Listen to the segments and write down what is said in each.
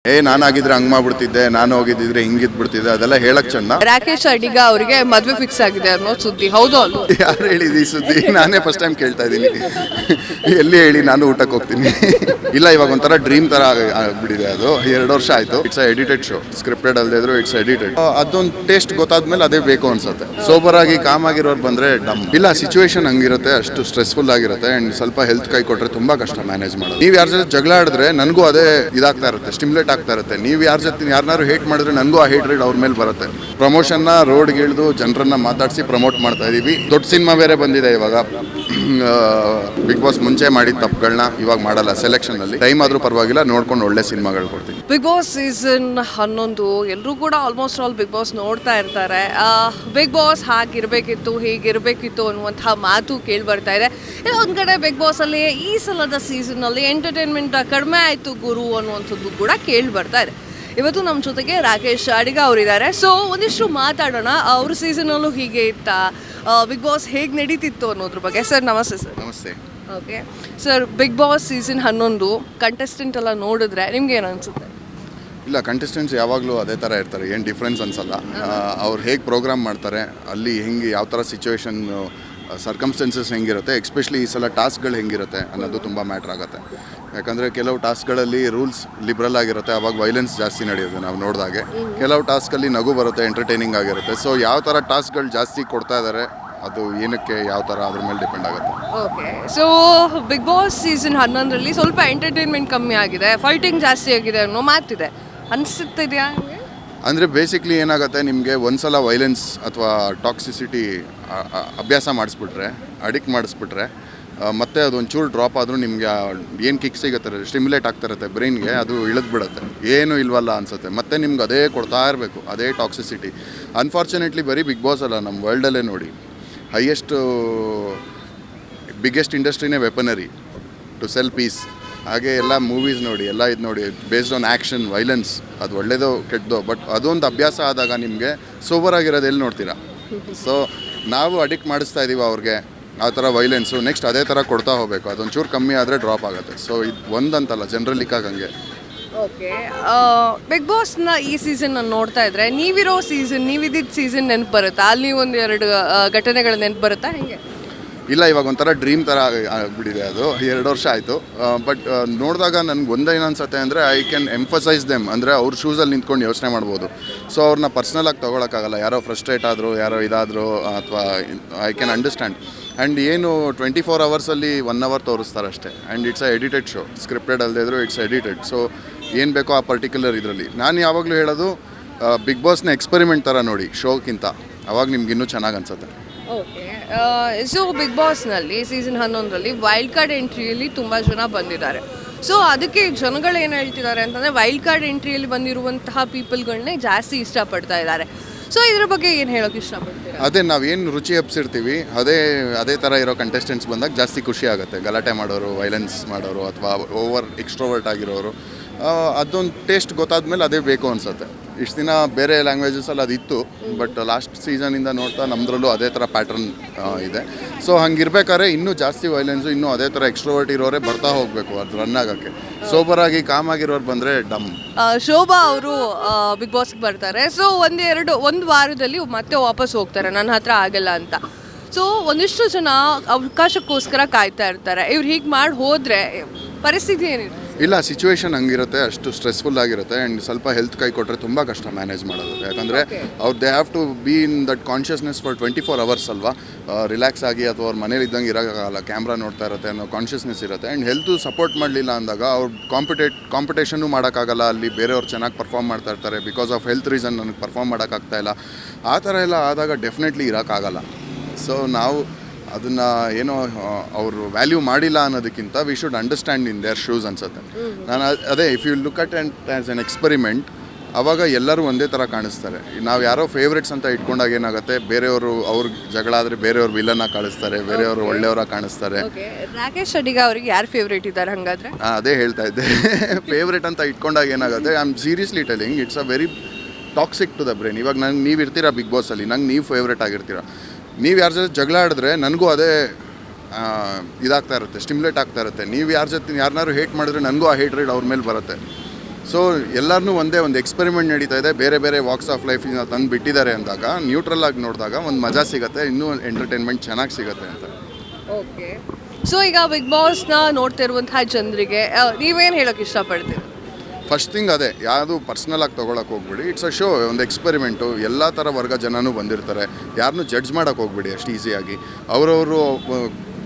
ನಾನಾಗಿದ್ರೆ ಹಂಗ್ ಮಾಡ್ಬಿಡ್ತಿದ್ದೆ, ನಾನು ಹೋಗಿದ್ದಿದ್ರೆ ಹಿಂಗಿದ್ಬಿಡ್ತಿದ್ದೆ, ಅದೆಲ್ಲ ಹೇಳಕ್ ಚೆನ್ನ. ರಾಕೇಶ್ ಅಡಿಗ ಅವರಿಗೆ ಮದ್ವೆ ಫಿಕ್ಸ್ ಆಗಿದೆ ಅನ್ನೋ ಸುದ್ದಿ ಹೌದು ಅಲ್ವಾ? ಯಾರು ಹೇಳಿದ ಈ ಸುದ್ದಿ? ನಾನೇ ಫಸ್ಟ್ ಟೈಮ್ ಕೇಳ್ತಾ ಇದ್ದೀನಿ. ಎಲ್ಲಿ ಹೇಳಿ, ನಾನು ಊಟಕ್ಕೆ ಹೋಗ್ತೀನಿ. ಇಲ್ಲ, ಇವಾಗ ಒಂಥರ ಡ್ರೀಮ್ ತರ ಆಗ್ಬಿಟ್ಟಿದೆ. ಅದು 2 ವರ್ಷ ಆಯ್ತು. ಇಟ್ಸ್ ಎಡಿಟೆಡ್ ಶೋ, ಸ್ಕ್ರಿಪ್ಟೆಡ್ ಅಲ್ಲದೆ ಇದ್ರು ಇಟ್ಸ್ ಎಡಿಟೆಡ್. ಅದೊಂದು ಟೇಸ್ಟ್ ಗೊತ್ತಾದ್ಮೇಲೆ ಅದೇ ಬೇಕು ಅನ್ಸುತ್ತೆ. ಸೋಬರ್ ಆಗಿ ಕಾಮ್ ಆಗಿರೋರು ಬಂದ್ರೆ ಡಮ್. ಇಲ್ಲ, ಸಿಚುವೇಶನ್ ಹಂಗಿರುತ್ತೆ, ಅಷ್ಟು ಸ್ಟ್ರೆಸ್ಫುಲ್ ಆಗಿರುತ್ತೆ. ಅಂಡ್ ಸ್ವಲ್ಪ ಹೆಲ್ತ್ ಕೈ ಕೊಟ್ರೆ ತುಂಬಾ ಕಷ್ಟ ಮ್ಯಾನೇಜ್ ಮಾಡೋದು. ನೀವು ಯಾರ ಜೊತೆ ಜಗಳ ಆಡಿದ್ರೆ ನನಗೂ ಅದೇ ಇದಾಗ್ತಾ ಇರುತ್ತೆ, ಸ್ಟಿಮ್ಯುಲೇಟ್ ಆಗ್ತಾ ಇರುತ್ತೆ. ನೀವು ಯಾರ ಜೊತೆ ಯಾರನ್ನಾರು ಹೇಟ್ ಮಾಡಿದ್ರೆ ನನಗೂ ಆ ಹೇಟ್ ರೇಟ್ ಅವ್ರ ಮೇಲೆ ಬರುತ್ತೆ. ಪ್ರಮೋಷನ್ನ ರೋಡ್ಗೆ ಇಳಿದು ಜನರನ್ನ ಮಾತಾಡಿಸಿ ಪ್ರಮೋಟ್ ಮಾಡ್ತಾ ಇದೀವಿ. ದೊಡ್ಡ ಸಿನಿಮಾ ಬೇರೆ ಬಂದಿದೆ ಇವಾಗ. ಬಿಗ್ ಬಾಸ್ ಮುಂಚೆ ಮಾಡಿದ ತಪ್ಪುಗಳನ್ನ ಇವಾಗ ಮಾಡಲ್ಲ. ಸೆಲೆಕ್ಷನ್ ಅಲ್ಲಿ ಟೈಮ್ ಆದ್ರೂ ಪರವಾಗಿಲ್ಲ, ನೋಡ್ಕೊಂಡು ಒಳ್ಳೆ ಸಿನಿಮಾಗಳು ಕೊಡ್ತೀವಿ. ಬಿಗ್ ಬಾಸ್ ಸೀಸನ್ 11 ಎಲ್ಲರೂ ಕೂಡ ಆಲ್ಮೋಸ್ಟ್ ಆಲ್ ಬಿಗ್ ಬಾಸ್ ನೋಡ್ತಾ ಇರ್ತಾರೆ. ಬಿಗ್ ಬಾಸ್ ಹಾಗಿರ್ಬೇಕಿತ್ತು, ಹೀಗಿರ್ಬೇಕಿತ್ತು ಅನ್ನುವಂತಹ ಮಾತು ಕೇಳಿ ಬರ್ತಾ ಇದೆ. ಒಂದ್ ಕಡೆ ಬಿಗ್ ಬಾಸ್ ಅಲ್ಲಿ ಈ ಸಲದ ಸೀಸನ್ ಅಲ್ಲಿ ಎಂಟರ್ಟೈನ್ಮೆಂಟ್ ಕಡಿಮೆ ಆಯ್ತು ಗುರು ಅನ್ನುವಂಥದ್ದು ಕೂಡ ಕೇಳಿ ಬರ್ತಾ ಇದೆ. ಇವತ್ತು ನಮ್ಮ ಜೊತೆಗೆ ರಾಕೇಶ್ ಅಡಿಗ ಅವರಿದ್ದಾರೆ. ಸೊ ಒಂದಿಷ್ಟು ಮಾತಾಡೋಣ. ಅವ್ರ ಸೀಸನಲ್ಲೂ ಹೀಗೆ ಇತ್ತಾ, ಬಿಗ್ ಬಾಸ್ ಹೇಗೆ ನಡೀತಿತ್ತು ಅನ್ನೋದ್ರ ಬಗ್ಗೆ. ಸರ್ ನಮಸ್ತೆ. ಸರ್ ನಮಸ್ತೆ. Okay sir, Bigg Boss season 11 contestant ಎಲ್ಲ ನೋಡಿದ್ರೆ ನಿಮ್ಗೆ ಏನು ಅನ್ಸುತ್ತೆ? ಇಲ್ಲ, ಕಂಟೆಸ್ಟೆಂಟ್ಸ್ ಯಾವಾಗಲೂ ಅದೇ ಥರ ಇರ್ತಾರೆ, ಏನು ಡಿಫ್ರೆನ್ಸ್ ಅನ್ಸಲ್ಲ. ಅವ್ರು ಹೇಗೆ ಪ್ರೋಗ್ರಾಮ್ ಮಾಡ್ತಾರೆ, ಅಲ್ಲಿ ಹೆಂಗೆ ಯಾವ ಥರ ಸಿಚುವೇಶನ್ ಸರ್ಕಮ್ಸ್ಟೆನ್ಸಸ್ ಹೆಂಗಿರುತ್ತೆ, ಎಕ್ಸ್ಪೆಷಲಿ ಈ ಸಲ ಟಾಸ್ಕ್ಗಳು ಹೆಂಗಿರುತ್ತೆ ಅನ್ನೋದು ತುಂಬ ಮ್ಯಾಟ್ರ್ ಆಗುತ್ತೆ. ಯಾಕಂದರೆ ಕೆಲವು ಟಾಸ್ಕ್ಗಳಲ್ಲಿ ರೂಲ್ಸ್ ಲಿಬ್ರಲ್ ಆಗಿರುತ್ತೆ, ಅವಾಗ ವೈಲೆನ್ಸ್ ಜಾಸ್ತಿ ನಡೆಯುತ್ತೆ ನಾವು ನೋಡಿದಾಗೆ. ಕೆಲವು ಟಾಸ್ಕಲ್ಲಿ ನಗು ಬರುತ್ತೆ, ಎಂಟರ್ಟೈನಿಂಗ್ ಆಗಿರುತ್ತೆ. ಸೊ ಯಾವ ಥರ ಟಾಸ್ಕ್ಗಳು ಜಾಸ್ತಿ ಕೊಡ್ತಾ ಇದ್ದಾರೆ, ಅದು ಏನಕ್ಕೆ ಯಾವ ಥರ ಅದ್ರ ಮೇಲೆ ಡಿಪೆಂಡ್ ಆಗುತ್ತೆ. Okay, so Big Boss season 11ರಲ್ಲಿ ಸ್ವಲ್ಪ ಎಂಟರ್ಟೈನ್ಮೆಂಟ್ ಕಮ್ಮಿ ಆಗಿದೆ, ಫೈಟಿಂಗ್ ಜಾಸ್ತಿ ಆಗಿದೆ ಅನ್ನೋ ಮಾತಿದೆ, ಅನಿಸುತ್ತಿದೆಯಾ? ಅಂದರೆ ಬೇಸಿಕ್ಲಿ ಏನಾಗುತ್ತೆ, ನಿಮಗೆ ಒಂದ್ಸಲ ವೈಲೆನ್ಸ್ ಅಥವಾ ಟಾಕ್ಸಿಸಿಟಿ ಅಭ್ಯಾಸ ಮಾಡಿಸ್ಬಿಟ್ರೆ, ಅಡಿಕ್ಟ್ ಮಾಡಿಸ್ಬಿಟ್ರೆ, ಮತ್ತೆ ಅದೊಂಚೂರು ಡ್ರಾಪ್ ಆದರೂ ನಿಮಗೆ ಏನು ಕಿಕ್ ಸಿಗುತ್ತೆ, ಸ್ಟಿಮ್ಯುಲೇಟ್ ಆಗ್ತಾ ಇರುತ್ತೆ ಬ್ರೈನ್ಗೆ, ಅದು ಇಳಿದ್ಬಿಡುತ್ತೆ, ಏನು ಇಲ್ವಲ್ಲ ಅನಿಸುತ್ತೆ. ಮತ್ತೆ ನಿಮ್ಗೆ ಅದೇ ಕೊಡ್ತಾ ಇರಬೇಕು, ಅದೇ ಟಾಕ್ಸಿಸಿಟಿ. ಅನ್ಫಾರ್ಚುನೇಟ್ಲಿ ಬರೀ ಬಿಗ್ ಬಾಸ್ ಅಲ್ಲ, ನಮ್ಮ ವರ್ಲ್ಡಲ್ಲೇ ನೋಡಿ, ಬಿಗ್ಗೆಸ್ಟ್ ಇಂಡಸ್ಟ್ರಿನೇ ವೆಪನರಿ ಟು ಸೆಲ್ ಪೀಸ್. ಹಾಗೆ ಎಲ್ಲ ಮೂವೀಸ್ ನೋಡಿ, ಎಲ್ಲ ಇದು ನೋಡಿ, ಬೇಸ್ಡ್ ಆನ್ ಆ್ಯಕ್ಷನ್, ವೈಲೆನ್ಸ್, ಅದು ಒಳ್ಳೇದೋ ಕೆಟ್ಟದೋ, ಬಟ್ ಅದೊಂದು ಅಭ್ಯಾಸ ಆದಾಗ ನಿಮಗೆ ಸೋಬರ್ ಆಗಿರೋದು ಎಲ್ಲಿ ನೋಡ್ತೀರಾ? ಸೊ ನಾವು ಅಡಿಕ್ಟ್ ಮಾಡಿಸ್ತಾ ಇದ್ದೀವಿ ಅವ್ರಿಗೆ ಆ ಥರ ವೈಲೆನ್ಸು. ನೆಕ್ಸ್ಟ್ ಅದೇ ಥರ ಕೊಡ್ತಾ ಹೋಗಬೇಕು, ಅದೊಂಚೂರು ಕಮ್ಮಿ ಆದರೆ ಡ್ರಾಪ್ ಆಗುತ್ತೆ. ಸೊ ಇದು ಒಂದಂತಲ್ಲ, ಜನರಲಿಕ್ಕಾಗಿ ಹಂಗೆ. ಓಕೆ, ಬಿಗ್ ಬಾಸ್ನ ಈ ಸೀಸನ್ ನೋಡ್ತಾ ಇದ್ರೆ ನೀವಿದ್ದಿದ್ದ ಸೀಸನ್ ನೆನಪು ಬರುತ್ತಾ? ಅಲ್ಲಿ ಒಂದು 2 ಘಟನೆಗಳು ನೆನಪು ಬರುತ್ತಾ ಹೆಂಗೆ? ಇಲ್ಲ, ಇವಾಗ ಒಂಥರ ಡ್ರೀಮ್ ಥರ ಆಗ್ಬಿಟ್ಟಿದೆ. ಅದು 2 ವರ್ಷ ಆಯಿತು. ಬಟ್ ನೋಡಿದಾಗ ನನಗೆ ಒಂದೇನು ಅನ್ಸುತ್ತೆ ಅಂದರೆ, ಐ ಕ್ಯಾನ್ ಎಂಫಸೈಸ್ ದೆಮ್. ಅಂದರೆ ಅವ್ರ ಶೂಸಲ್ಲಿ ನಿಂತ್ಕೊಂಡು ಯೋಚನೆ ಮಾಡ್ಬೋದು. ಸೊ ಅವ್ರನ್ನ ಪರ್ಸ್ನಲಾಗಿ ತೊಗೊಳಕ್ಕಾಗಲ್ಲ. ಯಾರೋ ಫ್ರಸ್ಟ್ರೇಟ್ ಆದರೂ, ಯಾರೋ ಇದಾದರೂ, ಅಥವಾ ಐ ಕ್ಯಾನ್ ಅಂಡರ್ಸ್ಟ್ಯಾಂಡ್. ಆ್ಯಂಡ್ ಏನು 24 ಅವರ್ಸಲ್ಲಿ 1 ಅವರ್ ತೋರಿಸ್ತಾರೆ ಅಷ್ಟೇ. And it's edited show, scripted ಅಲ್ಲದೆ ಇದ್ರು ಇಟ್ಸ್ ಎಡಿಟೆಡ್. ಸೊ ಏನು ಬೇಕೋ ಆ ಪರ್ಟಿಕ್ಯುಲರ್ ಇದರಲ್ಲಿ. ನಾನು ಯಾವಾಗಲೂ ಹೇಳೋದು, ಬಿಗ್ ಬಾಸ್ನ ಎಕ್ಸ್ಪೆರಿಮೆಂಟ್ ಥರ ನೋಡಿ ಶೋಕ್ಕಿಂತ, ಅವಾಗ ನಿಮ್ಗೆ ಇನ್ನೂ ಚೆನ್ನಾಗಿ ಅನ್ಸುತ್ತೆ. ಓಕೆ, ಸೊ ಬಿಗ್ ಬಾಸ್ನಲ್ಲಿ ಸೀಸನ್ 11ರಲ್ಲಿ ವೈಲ್ಡ್ ಕಾರ್ಡ್ ಎಂಟ್ರಿಯಲ್ಲಿ ತುಂಬ ಜನ ಬಂದಿದ್ದಾರೆ. ಸೊ ಅದಕ್ಕೆ ಜನಗಳು ಏನು ಹೇಳ್ತಿದ್ದಾರೆ ಅಂತಂದರೆ, ವೈಲ್ಡ್ ಕಾರ್ಡ್ ಎಂಟ್ರಿಯಲ್ಲಿ ಬಂದಿರುವಂತಹ ಪೀಪಲ್ಗಳನ್ನೇ ಜಾಸ್ತಿ ಇಷ್ಟಪಡ್ತಾ ಇದ್ದಾರೆ. ಸೊ ಇದ್ರ ಬಗ್ಗೆ ಏನು ಹೇಳೋಕೆ ಇಷ್ಟಪಡ್ತೀರಾ? ಅದೇ ನಾವೇನು ರುಚಿ ಹಬ್ಸಿರ್ತೀವಿ, ಅದೇ ಥರ ಇರೋ ಕಂಟೆಸ್ಟೆಂಟ್ಸ್ ಬಂದಾಗ ಜಾಸ್ತಿ ಖುಷಿ ಆಗುತ್ತೆ. ಗಲಾಟೆ ಮಾಡೋರು, ವೈಲೆನ್ಸ್ ಮಾಡೋರು, ಅಥವಾ ಓವರ್ ಎಕ್ಸ್ಟ್ರೋವರ್ಟ್ ಆಗಿರೋರು, ಅದೊಂದು ಟೇಸ್ಟ್ ಗೊತ್ತಾದ್ಮೇಲೆ ಅದೇ ಬೇಕು ಅನಿಸುತ್ತೆ. ಇಷ್ಟು ದಿನ ಬೇರೆ ಲ್ಯಾಂಗ್ವೇಜಸಲ್ಲಿ ಅದಿತ್ತು, ಬಟ್ ಲಾಸ್ಟ್ ಸೀಸನಿಂದ ನೋಡ್ತಾ ನಮ್ಮದ್ರಲ್ಲೂ ಅದೇ ಥರ ಪ್ಯಾಟ್ರನ್ ಇದೆ. ಸೊ ಹಂಗಿರ್ಬೇಕಾದ್ರೆ ಇನ್ನೂ ಜಾಸ್ತಿ ವೈಲೆನ್ಸು, ಇನ್ನೂ ಅದೇ ಥರ ಎಕ್ಸ್ಟ್ರೋವರ್ಟ್ ಇರೋರೇ ಬರ್ತಾ ಹೋಗಬೇಕು ಅದು ರನ್ ಆಗೋಕ್ಕೆ. ಸೋಬರ್ ಆಗಿ ಕಾಮ್ ಆಗಿರೋರು ಬಂದರೆ ಡಮ್. ಶೋಭಾ ಅವರು ಬಿಗ್ ಬಾಸ್ಗೆ ಬರ್ತಾರೆ. ಸೊ ಒಂದು ವಾರದಲ್ಲಿ ಮತ್ತೆ ವಾಪಸ್ ಹೋಗ್ತಾರೆ, ನನ್ನ ಹತ್ರ ಆಗಲ್ಲ ಅಂತ. ಸೊ ಒಂದಿಷ್ಟು ಜನ ಅವಕಾಶಕ್ಕೋಸ್ಕರ ಕಾಯ್ತಾ ಇರ್ತಾರೆ. ಇವ್ರು ಹೀಗೆ ಮಾಡಿ ಹೋದರೆ ಪರಿಸ್ಥಿತಿ ಏನಿದೆ? ಇಲ್ಲ, ಸಿಚುವೇಶನ್ ಹಂಗಿರುತ್ತೆ, ಅಷ್ಟು ಸ್ಟ್ರೆಸ್ಫುಲ್ ಆಗಿರುತ್ತೆ. ಆ್ಯಂಡ್ ಸ್ವಲ್ಪ ಹೆಲ್ತ್ ಕೈ ಕೊಟ್ಟರೆ ತುಂಬ ಕಷ್ಟ ಮ್ಯಾನೇಜ್ ಮಾಡೋದು. ಯಾಕಂದರೆ ಅವ್ರು they have to be in that consciousness for 24 hours ಅಲ್ವಾ. ರಿಲ್ಯಾಕ್ಸ್ ಆಗಿ ಅಥವಾ ಅವ್ರ ಮನೇಲಿ ಇದ್ದಂಗೆ ಇರೋಕ್ಕಾಗಲ್ಲ, ಕ್ಯಾಮ್ರಾ ನೋಡ್ತಾ ಇರುತ್ತೆ ಅನ್ನೋ ಕಾನ್ಷಿಯಸ್ನೆಸ್ ಇರುತ್ತೆ. ಆ್ಯಂಡ್ ಹೆಲ್ತು ಸಪೋರ್ಟ್ ಮಾಡಲಿಲ್ಲ ಅಂದಾಗ ಅವ್ರು ಕಾಂಪಿಟೇಷನ್ನು ಮಾಡೋಕ್ಕಾಗಲ್ಲ. ಅಲ್ಲಿ ಬೇರೆಯವ್ರು ಚೆನ್ನಾಗಿ ಪರ್ಫಾರ್ಮ್ ಮಾಡ್ತಾ ಇರ್ತಾರೆ, ಬಿಕಾಸ್ ಆಫ್ ಹೆಲ್ತ್ ರೀಸನ್ ನನಗೆ ಪರ್ಫಾರ್ಮ್ ಮಾಡೋಕ್ಕಾಗ್ತಾಯಿಲ್ಲ. ಆ ಥರ ಎಲ್ಲ ಆದಾಗ ಡೆಫಿನೆಟ್ಲಿ ಇರೋಕ್ಕಾಗಲ್ಲ. ಸೊ ನಾವು ಅದನ್ನು ಏನೋ ಅವರು ವ್ಯಾಲ್ಯೂ ಮಾಡಿಲ್ಲ ಅನ್ನೋದಕ್ಕಿಂತ we should understand in their shoes ಅನ್ಸುತ್ತೆ. ನಾನು ಅದೇ, if you look at as an experiment, ಆವಾಗ ಎಲ್ಲರೂ ಒಂದೇ ಥರ ಕಾಣಿಸ್ತಾರೆ. ನಾವು ಯಾರೋ ಫೇವ್ರೇಟ್ಸ್ ಅಂತ ಇಟ್ಕೊಂಡಾಗ ಏನಾಗುತ್ತೆ, ಬೇರೆಯವರು ಅವ್ರಿಗೆ ಜಗಳ ಆದರೆ ಬೇರೆಯವ್ರು ವಿಲನ್ನ ಕಾಣಿಸ್ತಾರೆ, ಬೇರೆಯವರು ಒಳ್ಳೆಯವರ ಕಾಣಿಸ್ತಾರೆ. ರಾಕೇಶ್ ಅಡಿಗ ಅವರಿಗೆ ಯಾರು ಫೇವ್ರೇಟ್ ಇದ್ದಾರೆ ಹಾಗಾದರೆ? ಅದೇ ಹೇಳ್ತಾ ಇದ್ದೆ. ಫೇವ್ರೇಟ್ ಅಂತ ಇಟ್ಕೊಂಡಾಗ ಏನಾಗುತ್ತೆ, I am seriously telling, it's a very toxic to the brain. ಇವಾಗ ನೀವು ಇರ್ತೀರಾ ಬಿಗ್ ಬಾಸಲ್ಲಿ, ನೀವು ಫೇವ್ರೇಟ್ ಆಗಿರ್ತೀರ. ನೀವು ಯಾರ ಜೊತೆ ಜಗಳ ಆಡಿದ್ರೆ ನನಗೂ ಅದೇ ಇದಾಗ್ತಾ ಇರುತ್ತೆ, ಸ್ಟಿಮ್ಯುಲೇಟ್ ಆಗ್ತಾ ಇರುತ್ತೆ. ನೀವು ಯಾರನ್ನಾರು ಹೇಟ್ ಮಾಡಿದ್ರೆ ನನಗೂ ಆ ಹೇಟ್ ರೇಟ್ ಅವ್ರ ಮೇಲೆ ಬರುತ್ತೆ. ಸೊ ಎಲ್ಲರನ್ನೂ ಒಂದೇ ಒಂದು ಎಕ್ಸ್ಪೆರಿಮೆಂಟ್ ನಡೀತಾ ಇದೆ, ಬೇರೆ ಬೇರೆ ವಾಕ್ಸ್ ಆಫ್ ಲೈಫಿನ ತಂದು ಬಿಟ್ಟಿದ್ದಾರೆ ಅಂದಾಗ ನ್ಯೂಟ್ರಲ್ ಆಗಿ ನೋಡಿದಾಗ ಒಂದು ಮಜಾ ಸಿಗುತ್ತೆ, ಇನ್ನೂ ಎಂಟರ್ಟೈನ್ಮೆಂಟ್ ಚೆನ್ನಾಗಿ ಸಿಗುತ್ತೆ ಅಂತ. ಓಕೆ, ಸೊ ಈಗ ಬಿಗ್ ಬಾಸ್ನ ನೋಡ್ತಿರುವಂತಹ ಜನರಿಗೆ ನೀವೇನು ಹೇಳೋಕ್ಕೆ ಇಷ್ಟಪಡ್ತೀರಿ? ಫಸ್ಟ್ ಥಿಂಗ್ ಅದೇ, ಯಾವುದು ಪರ್ಸ್ನಲ್ ಆಗಿ ತೊಗೊಳಕ್ಕೆ ಹೋಗ್ಬಿಡಿ. ಇಟ್ಸ್ ಅ ಶೋ, ಒಂದು ಎಕ್ಸ್ಪೆರಿಮೆಂಟು. ಎಲ್ಲ ಥರ ವರ್ಗ ಜನನೂ ಬಂದಿರ್ತಾರೆ, ಯಾರನ್ನೂ ಜಡ್ಜ್ ಮಾಡೋಕ್ಕೆ ಹೋಗ್ಬಿಡಿ ಅಷ್ಟು ಈಸಿಯಾಗಿ. ಅವರವರು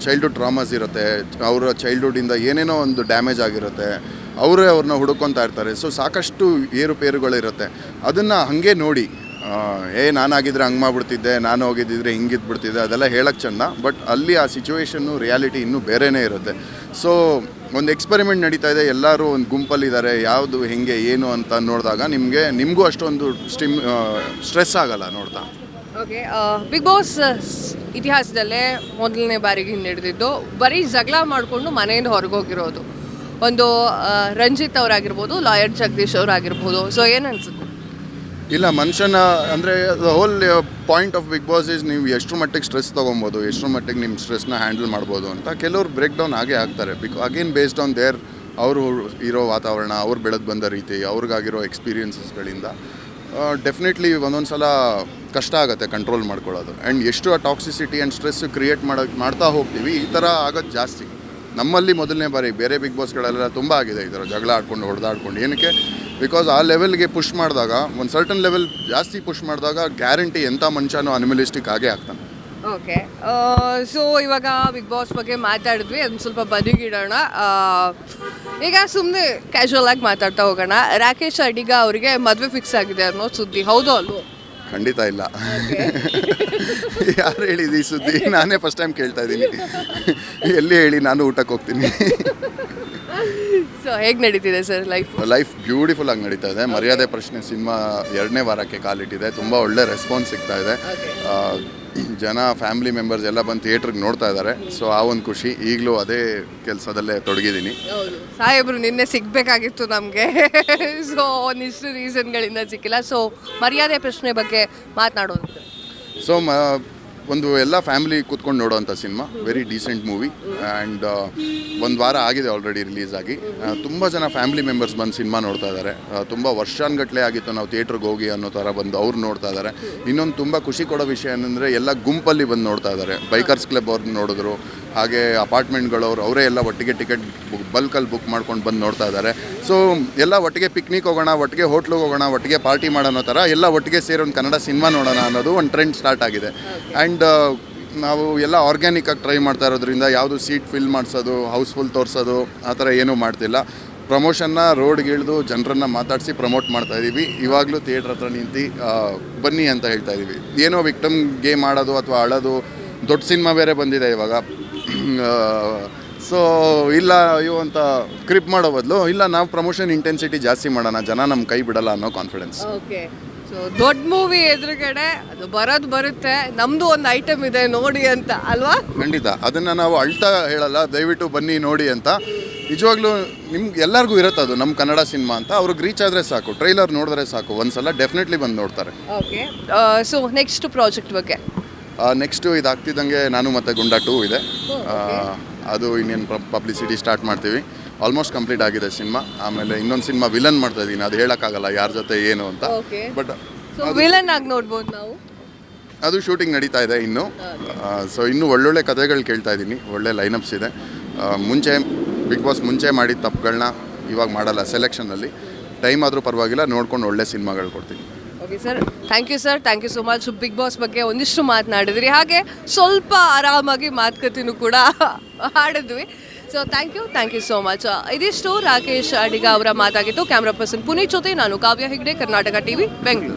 ಚೈಲ್ಡ್ಹುಡ್ ಟ್ರಾಮಾಸ್ ಇರುತ್ತೆ, ಅವರ ಚೈಲ್ಡ್ಹುಡ್ಡಿಂದ ಏನೇನೋ ಒಂದು ಡ್ಯಾಮೇಜ್ ಆಗಿರುತ್ತೆ, ಅವರೇ ಅವ್ರನ್ನ ಹುಡುಕೊತಾ ಇರ್ತಾರೆ. ಸೊ ಸಾಕಷ್ಟು ಏರುಪೇರುಗಳಿರುತ್ತೆ, ಅದನ್ನು ಹಾಗೆ ನೋಡಿ. ನಾನಾಗಿದ್ದರೆ ಹಂಗೆ ಮಾಡಿಬಿಡ್ತಿದ್ದೆ, ನಾನು ಹೋಗಿದ್ದಿದ್ರೆ ಹಿಂಗಿದ್ಬಿಡ್ತಿದ್ದೆ, ಅದೆಲ್ಲ ಹೇಳಕ್ಕೆ ಚೆಂದ. ಬಟ್ ಅಲ್ಲಿ ಆ ಸಿಚುವೇಶನ್ನು ರಿಯಾಲಿಟಿ ಇನ್ನೂ ಬೇರೆಯೇ ಇರುತ್ತೆ. ಸೊ ಒಂದು ಎಕ್ಸ್ಪೆರಿಮೆಂಟ್ ನಡೀತಾ ಇದೆ, ಎಲ್ಲರೂ ಒಂದು ಗುಂಪಲ್ಲಿದ್ದಾರೆ, ಯಾವುದು ಹೆಂಗೆ ಏನು ಅಂತ ನೋಡಿದಾಗ ನಿಮಗೂ ಅಷ್ಟೊಂದು ಸ್ಟ್ರೆಸ್ ಆಗಲ್ಲ ನೋಡ್ತಾ. ಓಕೆ, ಬಿಗ್ ಬಾಸ್ ಇತಿಹಾಸದಲ್ಲೇ ಮೊದಲನೇ ಬಾರಿಗೆ ಹಿಡಿದಿದ್ದು ಬರೀ ಜಗಳ ಮಾಡಿಕೊಂಡು ಮನೆಯಿಂದ ಹೊರಗೋಗಿರೋದು ಒಂದು ರಂಜಿತ್ ಅವರಾಗಿರ್ಬೋದು, ಲಾಯರ್ ಜಗದೀಶ್ ಅವರಾಗಿರ್ಬೋದು. ಸೊ ಏನು ಅನ್ಸುತ್ತೆ? ಇಲ್ಲ, ಮನುಷ್ಯನ ಅಂದರೆ the whole point of Bigg Boss is ನೀವು ಎಷ್ಟು ಮಟ್ಟಿಗೆ ಸ್ಟ್ರೆಸ್ ತೊಗೊಬೋದು, ಎಷ್ಟು ಮಟ್ಟಿಗೆ ನಿಮ್ಮ ಸ್ಟ್ರೆಸ್ನ ಹ್ಯಾಂಡಲ್ ಮಾಡ್ಬೋದು ಅಂತ. ಕೆಲವ್ರು ಬ್ರೇಕ್ ಡೌನ್ ಆಗೇ ಆಗ್ತಾರೆ. ಅಗೇನ್ ಬೇಸ್ಡ್ ಆನ್ ದೇರ್ ಅವರು ಇರೋ ವಾತಾವರಣ, ಅವ್ರು ಬೆಳೆದು ಬಂದ ರೀತಿ, ಅವ್ರಿಗಾಗಿರೋ ಎಕ್ಸ್ಪೀರಿಯನ್ಸಸ್ಗಳಿಂದ ಡೆಫಿನೆಟ್ಲಿ ಒಂದೊಂದು ಸಲ ಕಷ್ಟ ಆಗುತ್ತೆ ಕಂಟ್ರೋಲ್ ಮಾಡ್ಕೊಳ್ಳೋದು. ಆ್ಯಂಡ್ ಎಷ್ಟು ಆ ಟಾಕ್ಸಿಸಿಟಿ ಆ್ಯಂಡ್ ಸ್ಟ್ರೆಸ್ ಕ್ರಿಯೇಟ್ ಮಾಡ್ತಾ ಹೋಗ್ತೀವಿ, ಈ ಥರ ಆಗೋದು ಜಾಸ್ತಿ. ನಮ್ಮಲ್ಲಿ ಮೊದಲನೇ ಬಾರಿ, ಬೇರೆ ಬಿಗ್ ಬಾಸ್ಗಳೆಲ್ಲ ತುಂಬ ಆಗಿದೆ ಈ ಥರ ಜಗಳ ಆಡ್ಕೊಂಡು ಹೊಡೆದಾಡ್ಕೊಂಡು. ಏನಕ್ಕೆ? ಬಿಕಾಸ್ ಆ ಲೆವೆಲ್ಗೆ ಪುಷ್ ಮಾಡಿದಾಗ, ಒಂದು ಸರ್ಟನ್ ಲೆವೆಲ್ ಜಾಸ್ತಿ ಪುಷ್ ಮಾಡಿದಾಗ ಗ್ಯಾರಂಟಿ ಎಂಥ ಮನುಷ್ಯನೂ ಅನಿಮಲಿಸ್ಟಿಕ್ ಆಗೇ ಆಗ್ತಾನೆ. ಓಕೆ, ಸೊ ಇವಾಗ ಬಿಗ್ ಬಾಸ್ ಬಗ್ಗೆ ಮಾತಾಡಿದ್ವಿ, ಅದನ್ನ ಸ್ವಲ್ಪ ಬದಿಗಿಡೋಣ. ಈಗ ಸುಮ್ಮನೆ ಕ್ಯಾಶುವಲ್ ಆಗಿ ಮಾತಾಡ್ತಾ ಹೋಗೋಣ. ರಾಕೇಶ್ ಅಡಿಗ ಅವರಿಗೆ ಮದುವೆ ಫಿಕ್ಸ್ ಆಗಿದೆ ಅನ್ನೋ ಸುದ್ದಿ ಹೌದು ಅಲ್ವೋ? ಖಂಡಿತ ಇಲ್ಲ. ಯಾರು ಹೇಳಿದ್ದು ಈ ಸುದ್ದಿ? ನಾನೇ ಫಸ್ಟ್ ಟೈಮ್ ಕೇಳ್ತಾ ಇದ್ದೀನಿ. ಎಲ್ಲಿ ಹೇಳಿ, ನಾನು ಊಟಕ್ಕೆ ಹೋಗ್ತೀನಿ. ಸೊ ಹೇಗೆ ನಡೀತಿದೆ ಸರ್ ಲೈಫ್ ಬ್ಯೂಟಿಫುಲ್ ಆಗಿ ನಡೀತಾ ಇದೆ. ಮರ್ಯಾದೆ ಪ್ರಶ್ನೆ ಸಿನಿಮಾ 2ನೇ ವಾರಕ್ಕೆ ಕಾಲಿಟ್ಟಿದೆ. ತುಂಬ ಒಳ್ಳೆ ರೆಸ್ಪಾನ್ಸ್ ಸಿಗ್ತಾ ಇದೆ. ಜನ, ಫ್ಯಾಮಿಲಿ ಮೆಂಬರ್ಸ್ ಎಲ್ಲ ಬಂದು ಥಿಯೇಟ್ರಿಗೆ ನೋಡ್ತಾ ಇದ್ದಾರೆ. ಸೊ ಆ ಒಂದು ಖುಷಿ. ಈಗಲೂ ಅದೇ ಕೆಲಸದಲ್ಲೇ ತೊಡಗಿದ್ದೀನಿ. ಸಾಹೇಬ್ರು ನಿನ್ನೆ ಸಿಗಬೇಕಾಗಿತ್ತು ನಮಗೆ, ಸೊ ಒಂದಿಷ್ಟು ರೀಸನ್ಗಳಿಂದ ಸಿಕ್ಕಿಲ್ಲ. ಸೊ ಮರ್ಯಾದೆ ಪ್ರಶ್ನೆ ಬಗ್ಗೆ ಮಾತನಾಡೋದು. ಸೊ ಒಂದು ಎಲ್ಲ ಫ್ಯಾಮಿಲಿ ಕೂತ್ಕೊಂಡು ನೋಡೋವಂಥ cinema, very decent movie. And 1 ವಾರ ಆಗಿದೆ ಆಲ್ರೆಡಿ ರಿಲೀಸ್ ಆಗಿ. ತುಂಬ ಜನ ಫ್ಯಾಮಿಲಿ ಮೆಂಬರ್ಸ್ ಬಂದು ಸಿನಿಮಾ ನೋಡ್ತಾ ಇದ್ದಾರೆ. ತುಂಬ ವರ್ಷಾನುಗಟ್ಟಲೆ ಆಗಿತ್ತು ನಾವು ಥಿಯೇಟ್ರಿಗೆ ಹೋಗಿ ಅನ್ನೋ ಥರ ಬಂದು ಅವ್ರು ನೋಡ್ತಾ ಇದ್ದಾರೆ. ಇನ್ನೊಂದು ತುಂಬ ಖುಷಿ ಕೊಡೋ ವಿಷಯ ಏನಂದರೆ, ಎಲ್ಲ ಗುಂಪಲ್ಲಿ ಬಂದು ನೋಡ್ತಾ ಇದ್ದಾರೆ. ಬೈಕರ್ಸ್ ಕ್ಲಬ್ ಅವ್ರನ್ನ ನೋಡಿದ್ರು, ಹಾಗೆ ಅಪಾರ್ಟ್ಮೆಂಟ್ಗಳವ್ರು ಅವರೇ ಎಲ್ಲ ಒಟ್ಟಿಗೆ ಟಿಕೆಟ್ ಬಲ್ಕಲ್ಲಿ ಬುಕ್ ಮಾಡ್ಕೊಂಡು ಬಂದು ನೋಡ್ತಾ ಇದ್ದಾರೆ. ಸೊ ಎಲ್ಲ ಒಟ್ಟಿಗೆ ಪಿಕ್ನಿಕ್ ಹೋಗೋಣ, ಒಟ್ಟಿಗೆ ಹೋಟ್ಲಿಗೆ ಹೋಗೋಣ, ಒಟ್ಟಿಗೆ ಪಾರ್ಟಿ ಮಾಡೋಣ ಥರ ಎಲ್ಲ ಒಟ್ಟಿಗೆ ಸೇರಿ ಒಂದು ಕನ್ನಡ ಸಿನಿಮಾ ನೋಡೋಣ ಅನ್ನೋದು ಒಂದು ಟ್ರೆಂಡ್ ಸ್ಟಾರ್ಟ್ ಆಗಿದೆ. ಆ್ಯಂಡ್ ನಾವು ಎಲ್ಲ ಆರ್ಗ್ಯಾನಿಕ್ಕಾಗಿ ಟ್ರೈ ಮಾಡ್ತಾ ಇರೋದ್ರಿಂದ ಯಾವುದು ಸೀಟ್ ಫಿಲ್ ಮಾಡಿಸೋದು, ಹೌಸ್ಫುಲ್ ತೋರಿಸೋದು ಆ ಥರ ಏನೂ ಮಾಡ್ತಿಲ್ಲ. ಪ್ರಮೋಷನ್ನ ರೋಡ್ಗೆ ಇಳಿದು ಜನರನ್ನು ಮಾತಾಡಿಸಿ ಪ್ರಮೋಟ್ ಮಾಡ್ತಾ ಇದ್ದೀವಿ. ಇವಾಗಲೂ ಥಿಯೇಟ್ರ್ ಹತ್ರ ನಿಂತು ಬನ್ನಿ ಅಂತ ಹೇಳ್ತಾ ಇದ್ದೀವಿ. ಏನೋ ವಿಕ್ಟಮ್ ಗೇಮ್ ಆಡೋದು ಅಥವಾ ಆಡೋದು, ದೊಡ್ಡ ಸಿನಿಮಾ ಬೇರೆ ಬಂದಿದೆ ಇವಾಗ. ಸೊ ಇಲ್ಲ ಅಯ್ಯೋ ಅಂತ ಕ್ರಿಪ್ ಮಾಡೋ ಬದಲು, ಇಲ್ಲ ನಾವು ಪ್ರಮೋಷನ್ ಇಂಟೆನ್ಸಿಟಿ ಜಾಸ್ತಿ ಮಾಡೋಣ, ಜನ ನಮ್ಮ ಕೈ ಬಿಡಲ್ಲ ಅನ್ನೋ ಕಾನ್ಫಿಡೆನ್ಸ್. ಓಕೆ, ಸೊ ದೊಡ್ಡ ಮೂವಿ ಎದುರುಗಡೆ ಅದು ಬರುತ್ತೆ, ನಮ್ಮದು ಒಂದು ಐಟಮ್ ಇದೆ ನೋಡಿ ಅಂತ ಅಲ್ವಾ? ಖಂಡಿತ, ಅದನ್ನು ನಾವು ಅಳ್ತಾ ಹೇಳಲ್ಲ, ದಯವಿಟ್ಟು ಬನ್ನಿ ನೋಡಿ ಅಂತ. ನಿಜವಾಗ್ಲೂ ನಿಮ್ಗೆ ಎಲ್ಲರಿಗೂ ಇರುತ್ತೆ ಅದು ನಮ್ಮ ಕನ್ನಡ ಸಿನಿಮಾ ಅಂತ. ಅವ್ರಿಗೆ ರೀಚ್ ಆದರೆ ಸಾಕು, ಟ್ರೈಲರ್ ನೋಡಿದ್ರೆ ಸಾಕು, ಒಂದ್ಸಲ ಡೆಫಿನೆಟ್ಲಿ ಬಂದು ನೋಡ್ತಾರೆ. ಓಕೆ, ಸೊ ನೆಕ್ಸ್ಟ್ ಪ್ರಾಜೆಕ್ಟ್ ಬಗ್ಗೆ? ನೆಕ್ಸ್ಟು ಇದಾಗ್ತಿದ್ದಂಗೆ ನಾನು ಮತ್ತು ಗುಂಡಾ 2 ಇದೆ. ಅದು ಇನ್ನೇನು ಪಬ್ಲಿಸಿಟಿ ಸ್ಟಾರ್ಟ್ ಮಾಡ್ತೀವಿ. ಆಲ್ಮೋಸ್ಟ್ ಕಂಪ್ಲೀಟ್ ಆಗಿದೆ ಸಿನಿಮಾ. ಆಮೇಲೆ ಇನ್ನೊಂದು ಸಿನಿಮಾ ವಿಲನ್ ಮಾಡ್ತಾ ಇದ್ದೀನಿ, ಅದು ಹೇಳೋಕ್ಕಾಗಲ್ಲ ಯಾರ ಜೊತೆ ಏನು ಅಂತ. ಬಟ್ ವಿಲನ್ ಆಗಿ ನೋಡ್ಬೋದು ನಾವು. ಅದು ಶೂಟಿಂಗ್ ನಡೀತಾ ಇದೆ ಇನ್ನು. ಸೊ ಇನ್ನೂ ಒಳ್ಳೊಳ್ಳೆ ಕಥೆಗಳು ಕೇಳ್ತಾ ಇದ್ದೀನಿ, ಒಳ್ಳೆ ಲೈನಪ್ಸ್ ಇದೆ. ಮುಂಚೆ ಬಿಗ್ ಬಾಸ್ ಮುಂಚೆ ಮಾಡಿದ ತಪ್ಪುಗಳನ್ನ ಇವಾಗ ಮಾಡಲ್ಲ. ಸೆಲೆಕ್ಷನಲ್ಲಿ ಟೈಮ್ ಆದರೂ ಪರವಾಗಿಲ್ಲ, ನೋಡ್ಕೊಂಡು ಒಳ್ಳೆ ಸಿನಿಮಾಗಳು ಕೊಡ್ತೀನಿ. Okay sir, thank you sir, thank you so much. Bigg Boss ಬಗ್ಗೆ ಒಂದಿಷ್ಟು ಮಾತನಾಡಿದ್ರಿ, ಹಾಗೆ ಸ್ವಲ್ಪ ಆರಾಮಾಗಿ ಮಾತುಕತೆನೂ ಕೂಡ ಆಡಿದ್ವಿ. So thank you so much. ಇದಿಷ್ಟು ರಾಕೇಶ್ ಅಡಿಗ ಅವರ ಮಾತಾಗಿತ್ತು. ಕ್ಯಾಮ್ರಾ ಪರ್ಸನ್ ಪುನೀತ್ ಜೊತೆ ನಾನು ಕಾವ್ಯ ಹೆಗ್ಡೆ, ಕರ್ನಾಟಕ ಟಿವಿ, ಬೆಂಗಳೂರು.